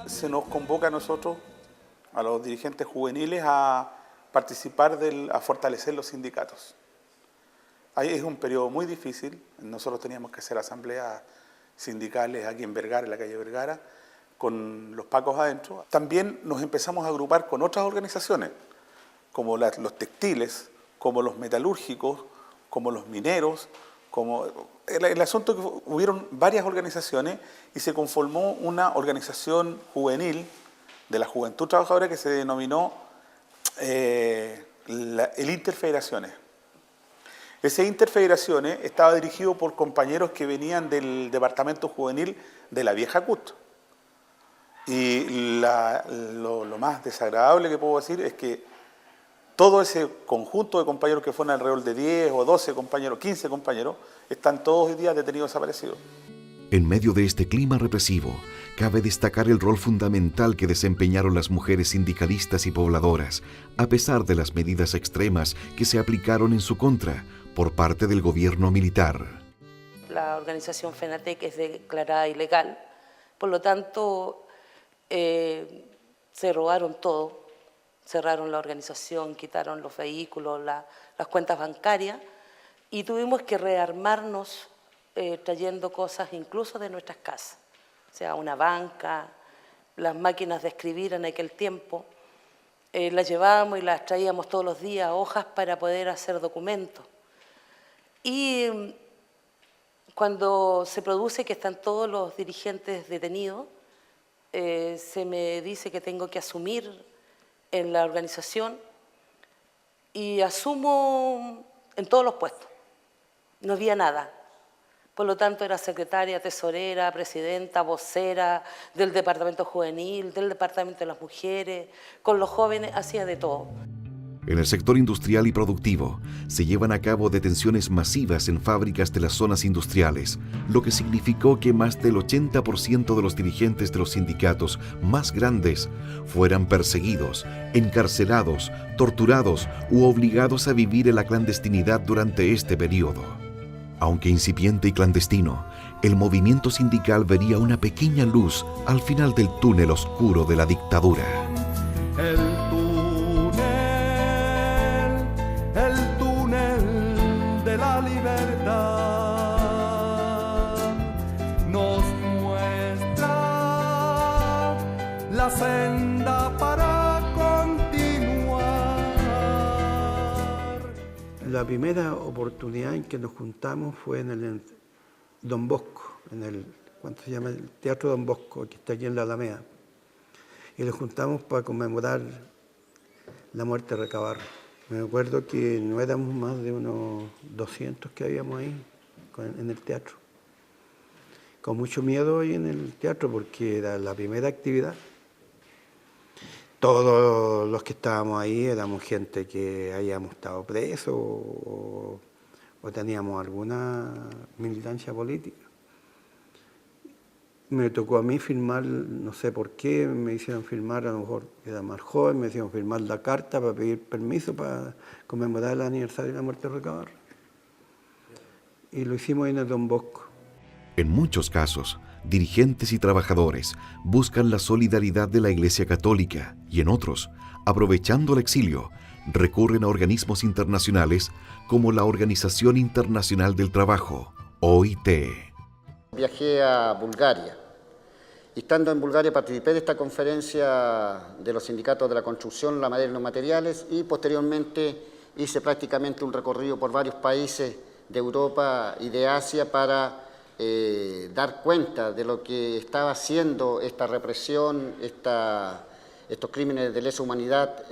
se nos convoca a nosotros, a los dirigentes juveniles, a participar, a fortalecer los sindicatos. Ahí es un periodo muy difícil. Nosotros teníamos que hacer asambleas sindicales aquí en Vergara, en la calle Vergara, con los pacos adentro. También nos empezamos a agrupar con otras organizaciones, como los textiles, como los metalúrgicos, como los mineros, como el asunto que hubieron varias organizaciones y se conformó una organización juvenil de la Juventud Trabajadora que se denominó el Interfederaciones. Ese Interfederaciones estaba dirigido por compañeros que venían del departamento juvenil de la vieja CUT. Y lo más desagradable que puedo decir es que todo ese conjunto de compañeros que fueron alrededor de 10 o 12 compañeros, 15 compañeros, están todos hoy día detenidos, desaparecidos. En medio de este clima represivo, cabe destacar el rol fundamental que desempeñaron las mujeres sindicalistas y pobladoras, a pesar de las medidas extremas que se aplicaron en su contra por parte del gobierno militar. La organización FENATEC es declarada ilegal, por lo tanto se robaron todo, cerraron la organización, quitaron los vehículos, las cuentas bancarias y tuvimos que rearmarnos trayendo cosas incluso de nuestras casas, o sea, una banca, las máquinas de escribir en aquel tiempo, las llevábamos y las traíamos todos los días, hojas para poder hacer documentos. Y cuando se produce que están todos los dirigentes detenidos, se me dice que tengo que asumir en la organización y asumo en todos los puestos, no había nada. Por lo tanto, era secretaria, tesorera, presidenta, vocera del departamento juvenil, del departamento de las mujeres, con los jóvenes, hacía de todo. En el sector industrial y productivo se llevan a cabo detenciones masivas en fábricas de las zonas industriales, lo que significó que más del 80% de los dirigentes de los sindicatos más grandes fueran perseguidos, encarcelados, torturados u obligados a vivir en la clandestinidad durante este periodo. Aunque incipiente y clandestino, el movimiento sindical vería una pequeña luz al final del túnel oscuro de la dictadura. El túnel de la libertad nos muestra la senda para continuar. La primera oportunidad en que nos juntamos fue en el Don Bosco, ¿cuánto se llama? El Teatro Don Bosco, que está aquí en la Alameda. Y nos juntamos para conmemorar la muerte de Recabarren. Me acuerdo que no éramos más de unos 200 que habíamos ahí en el teatro. Con mucho miedo ahí en el teatro porque era la primera actividad. Todos los que estábamos ahí éramos gente que habíamos estado presos o teníamos alguna militancia política. Me tocó a mí firmar, no sé por qué, me hicieron firmar, a lo mejor era más joven, me hicieron firmar la carta para pedir permiso para conmemorar el aniversario de la muerte de Recabarren. Y lo hicimos ahí en el Don Bosco. En muchos casos, dirigentes y trabajadores buscan la solidaridad de la Iglesia Católica y en otros, aprovechando el exilio, recurren a organismos internacionales como la Organización Internacional del Trabajo, OIT. Viajé a Bulgaria y estando en Bulgaria participé de esta conferencia de los sindicatos de la construcción, la madera y los materiales y posteriormente hice prácticamente un recorrido por varios países de Europa y de Asia para dar cuenta de lo que estaba haciendo esta represión, estos crímenes de lesa humanidad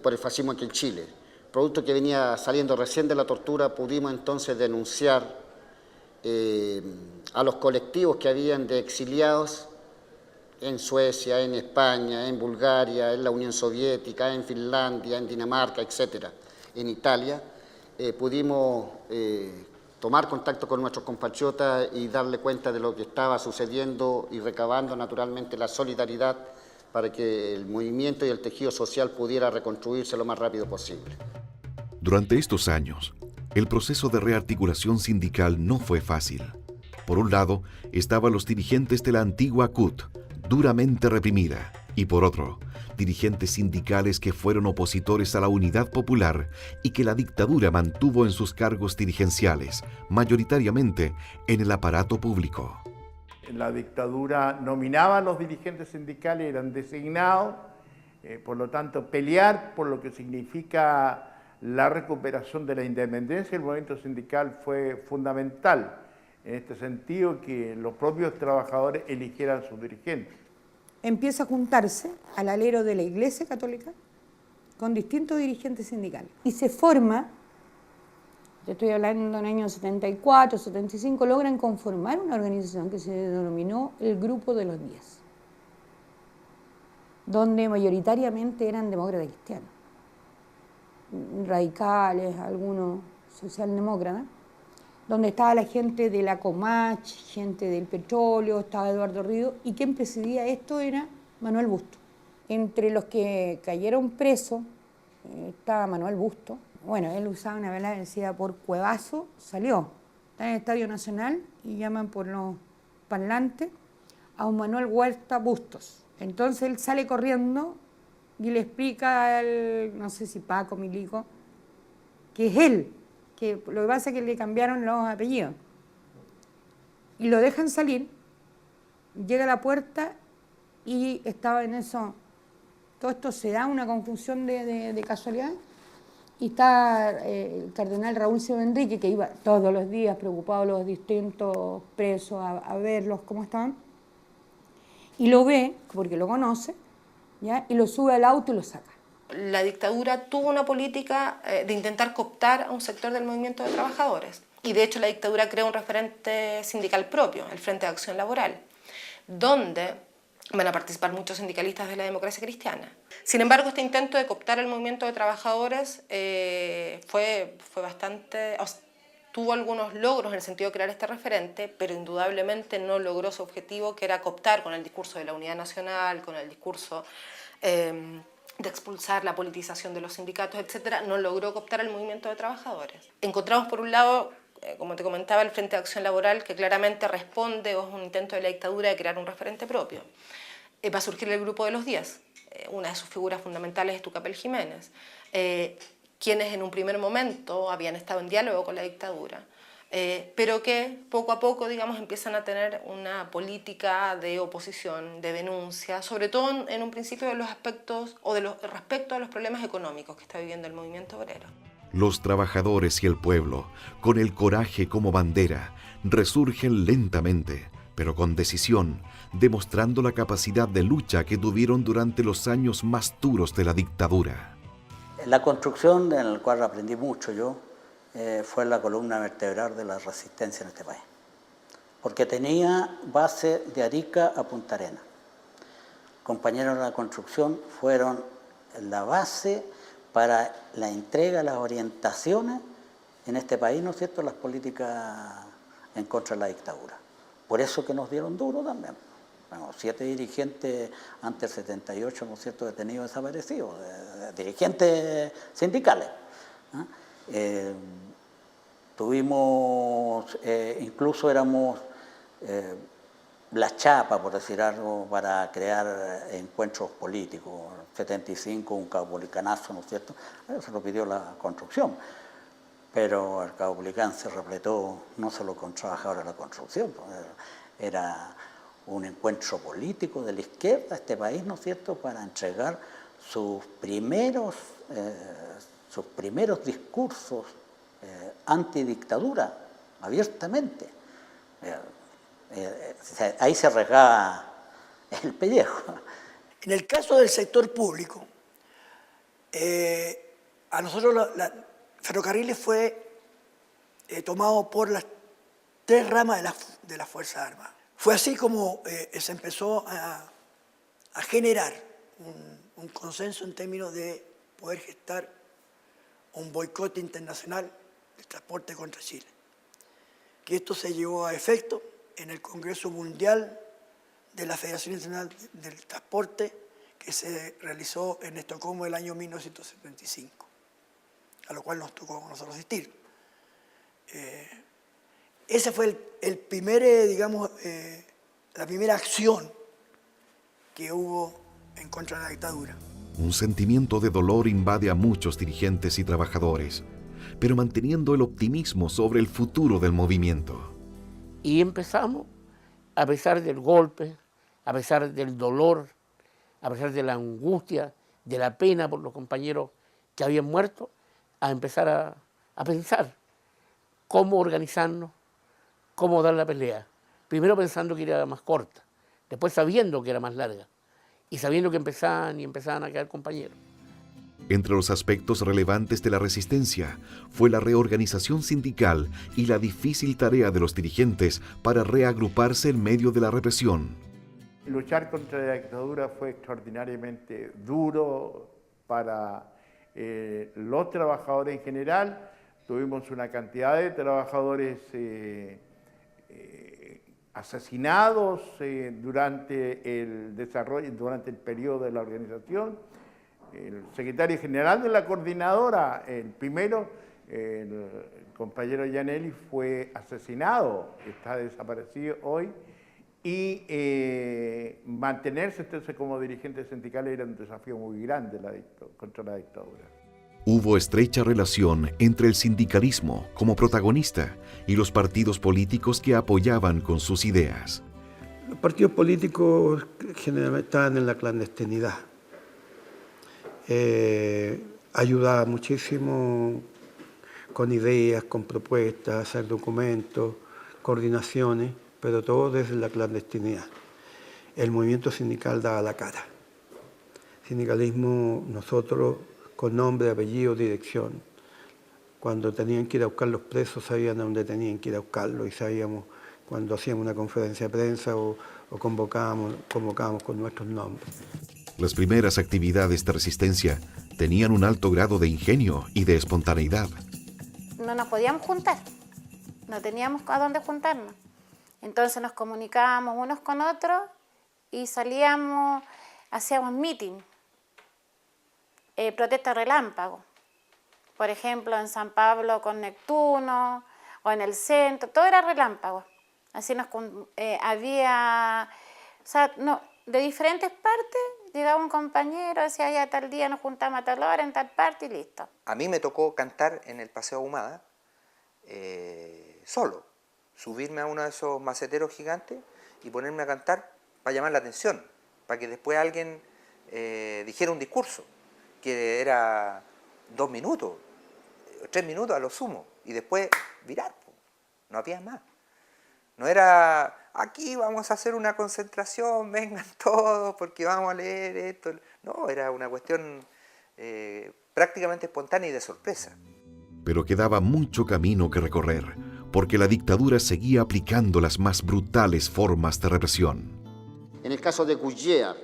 por el fascismo aquí en Chile. Producto que venía saliendo recién de la tortura, pudimos entonces denunciar a los colectivos que habían de exiliados en Suecia, en España, en Bulgaria, en la Unión Soviética, en Finlandia, en Dinamarca, etcétera, en Italia. Pudimos tomar contacto con nuestros compatriotas y darle cuenta de lo que estaba sucediendo y recabando naturalmente la solidaridad para que el movimiento y el tejido social pudiera reconstruirse lo más rápido posible. Durante estos años, el proceso de rearticulación sindical no fue fácil. Por un lado, estaban los dirigentes de la antigua CUT, duramente reprimida, y por otro, dirigentes sindicales que fueron opositores a la unidad popular y que la dictadura mantuvo en sus cargos dirigenciales, mayoritariamente en el aparato público. La dictadura nominaba a los dirigentes sindicales, eran designados, por lo tanto pelear por lo que significa la recuperación de la independencia del movimiento sindical fue fundamental, en este sentido que los propios trabajadores eligieran sus dirigentes. Empieza a juntarse al alero de la Iglesia Católica con distintos dirigentes sindicales y se forma, yo estoy hablando en el año 74, 75, logran conformar una organización que se denominó el Grupo de los 10, donde mayoritariamente eran demócratas cristianos, radicales, algunos socialdemócratas, donde estaba la gente de la Comach, gente del petróleo, estaba Eduardo Ríos, y quien presidía esto era Manuel Bustos. Entre los que cayeron presos estaba Manuel Bustos. Bueno, él usaba una vela vencida por Cuevazo, salió. Está en el Estadio Nacional y llaman por los parlantes a un Manuel Huerta Bustos. Entonces él sale corriendo y le explica al, no sé si Paco, Milico, que es él, que lo que pasa es que le cambiaron los apellidos. Y lo dejan salir, llega a la puerta y estaba en eso. Todo esto se da una confusión de casualidad. Y está el cardenal Raúl Silva Enrique, que iba todos los días preocupado a los distintos presos a verlos cómo estaban. Y lo ve, porque lo conoce, ¿ya? Y lo sube al auto y lo saca. La dictadura tuvo una política de intentar cooptar a un sector del movimiento de trabajadores. Y de hecho la dictadura creó un referente sindical propio, el Frente de Acción Laboral, donde van a participar muchos sindicalistas de la democracia cristiana. Sin embargo, este intento de cooptar el movimiento de trabajadores fue bastante... tuvo algunos logros en el sentido de crear este referente, pero indudablemente no logró su objetivo, que era cooptar con el discurso de la unidad nacional, con el discurso de expulsar la politización de los sindicatos, etcétera, no logró cooptar el movimiento de trabajadores. Encontramos por un lado, como te comentaba, el Frente de Acción Laboral, que claramente responde o es un intento de la dictadura de crear un referente propio. Va a surgir el Grupo de los 10. Una de sus figuras fundamentales es Tucapel Jiménez, quienes en un primer momento habían estado en diálogo con la dictadura, pero que poco a poco, digamos, empiezan a tener una política de oposición, de denuncia, sobre todo en un principio de los aspectos o respecto a los problemas económicos que está viviendo el movimiento obrero. Los trabajadores y el pueblo, con el coraje como bandera, resurgen lentamente, pero con decisión, demostrando la capacidad de lucha que tuvieron durante los años más duros de la dictadura. La construcción, en la cual aprendí mucho yo, fue la columna vertebral de la resistencia en este país, porque tenía base de Arica a Punta Arenas. Compañeros de la construcción fueron la base para la entrega, las orientaciones en este país, ¿no es cierto?, las políticas en contra de la dictadura. Por eso que nos dieron duro también. Bueno, 7 dirigentes antes del 78, ¿no es cierto?, detenidos desaparecidos, dirigentes sindicales. Tuvimos, incluso éramos la chapa, por decir algo, para crear encuentros políticos. 75, un caupolicanazo, ¿no es cierto? Se lo pidió la construcción, pero el caupolicán se repletó no solo con trabajadores de la construcción, era un encuentro político de la izquierda a este país, ¿no es cierto?, para entregar sus primeros discursos antidictadura, abiertamente. Ahí se regaba el pellejo. En el caso del sector público, a nosotros Ferrocarriles fue tomado por las 3 ramas de las Fuerzas Armadas. Fue así como se empezó a generar un consenso en términos de poder gestar un boicot internacional del transporte contra Chile. Que esto se llevó a efecto en el Congreso Mundial de la Federación Internacional del Transporte, que se realizó en Estocolmo el año 1975, a lo cual nos tocó a nosotros asistir. Ese fue el primer, digamos, la primera acción que hubo en contra de la dictadura. Un sentimiento de dolor invade a muchos dirigentes y trabajadores, pero manteniendo el optimismo sobre el futuro del movimiento. Y empezamos, a pesar del golpe, a pesar del dolor, a pesar de la angustia, de la pena por los compañeros que habían muerto, a empezar a pensar cómo organizarnos, cómo dar la pelea. Primero pensando que era más corta, después sabiendo que era más larga y sabiendo que empezaban a quedar compañeros. Entre los aspectos relevantes de la resistencia fue la reorganización sindical y la difícil tarea de los dirigentes para reagruparse en medio de la represión. Luchar contra la dictadura fue extraordinariamente duro para los trabajadores en general. Tuvimos una cantidad de trabajadores asesinados durante el desarrollo, durante el periodo de la organización. El secretario general de la coordinadora, el primero, el compañero Gianelli, fue asesinado, está desaparecido hoy, y mantenerse entonces como dirigente sindical era un desafío muy grande contra la dictadura. Hubo estrecha relación entre el sindicalismo como protagonista y los partidos políticos que apoyaban con sus ideas. Los partidos políticos generalmente estaban en la clandestinidad. Ayudaba muchísimo con ideas, con propuestas, hacer documentos, coordinaciones, pero todo desde la clandestinidad. El movimiento sindical daba la cara. Sindicalismo, nosotros, con nombre, apellido, dirección. Cuando tenían que ir a buscar los presos, sabían a dónde tenían que ir a buscarlos y sabíamos cuando hacíamos una conferencia de prensa o convocábamos con nuestros nombres. Las primeras actividades de resistencia tenían un alto grado de ingenio y de espontaneidad. No nos podíamos juntar, no teníamos a dónde juntarnos. Entonces nos comunicábamos unos con otros y salíamos, hacíamos meeting, protesta relámpago. Por ejemplo, en San Pablo con Neptuno o en el centro, todo era relámpago. Así había, o sea, no, de diferentes partes. Llegaba un compañero, decía, ya tal día nos juntamos a tal hora en tal parte y listo. A mí me tocó cantar en el Paseo Ahumada, solo. Subirme a uno de esos maceteros gigantes y ponerme a cantar para llamar la atención, para que después alguien dijera un discurso, que era 2 minutos, 3 minutos a lo sumo, y después virar, no había más. No era... Aquí vamos a hacer una concentración, vengan todos porque vamos a leer esto. No, era una cuestión prácticamente espontánea y de sorpresa. Pero quedaba mucho camino que recorrer, porque la dictadura seguía aplicando las más brutales formas de represión. En el caso de Goodyear,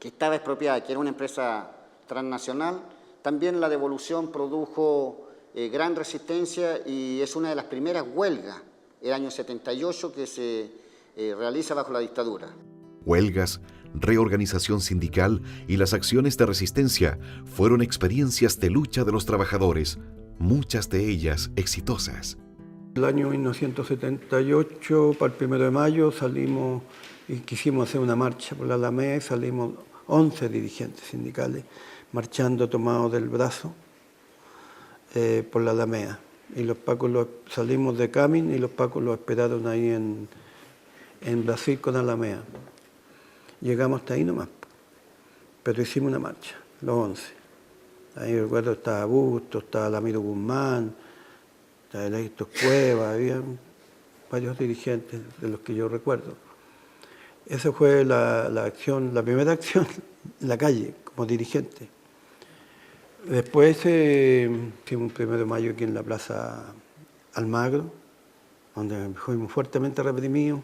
que estaba expropiada, que era una empresa transnacional, también la devolución produjo gran resistencia y es una de las primeras huelgas el año 78 que se realiza bajo la dictadura. Huelgas, reorganización sindical y las acciones de resistencia fueron experiencias de lucha de los trabajadores, muchas de ellas exitosas. El año 1978, para el 1 de mayo, salimos y quisimos hacer una marcha por la Alameda y salimos 11 dirigentes sindicales marchando tomados del brazo por la Alameda. Y los pacos salimos de Camin y los pacos los esperaron ahí en Brasil con Alameda. Llegamos hasta ahí nomás, pero hicimos una marcha, los 11. Ahí recuerdo estaba Busto, estaba Lamiro Guzmán, estaba Electos Cueva, había varios dirigentes de los que yo recuerdo. Esa fue la primera acción en la calle como dirigente. Después hicimos un 1 de mayo aquí en la Plaza Almagro, donde fuimos fuertemente reprimidos.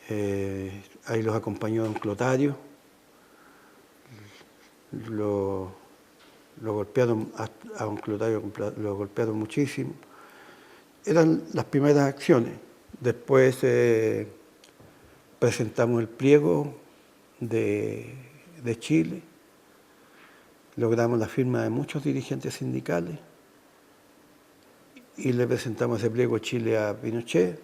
Ahí los acompañó don Clotario. Lo golpearon, a don Clotario lo golpearon muchísimo. Eran las primeras acciones. Después presentamos el pliego de Chile. Logramos la firma de muchos dirigentes sindicales y le presentamos ese pliego Chile a Pinochet.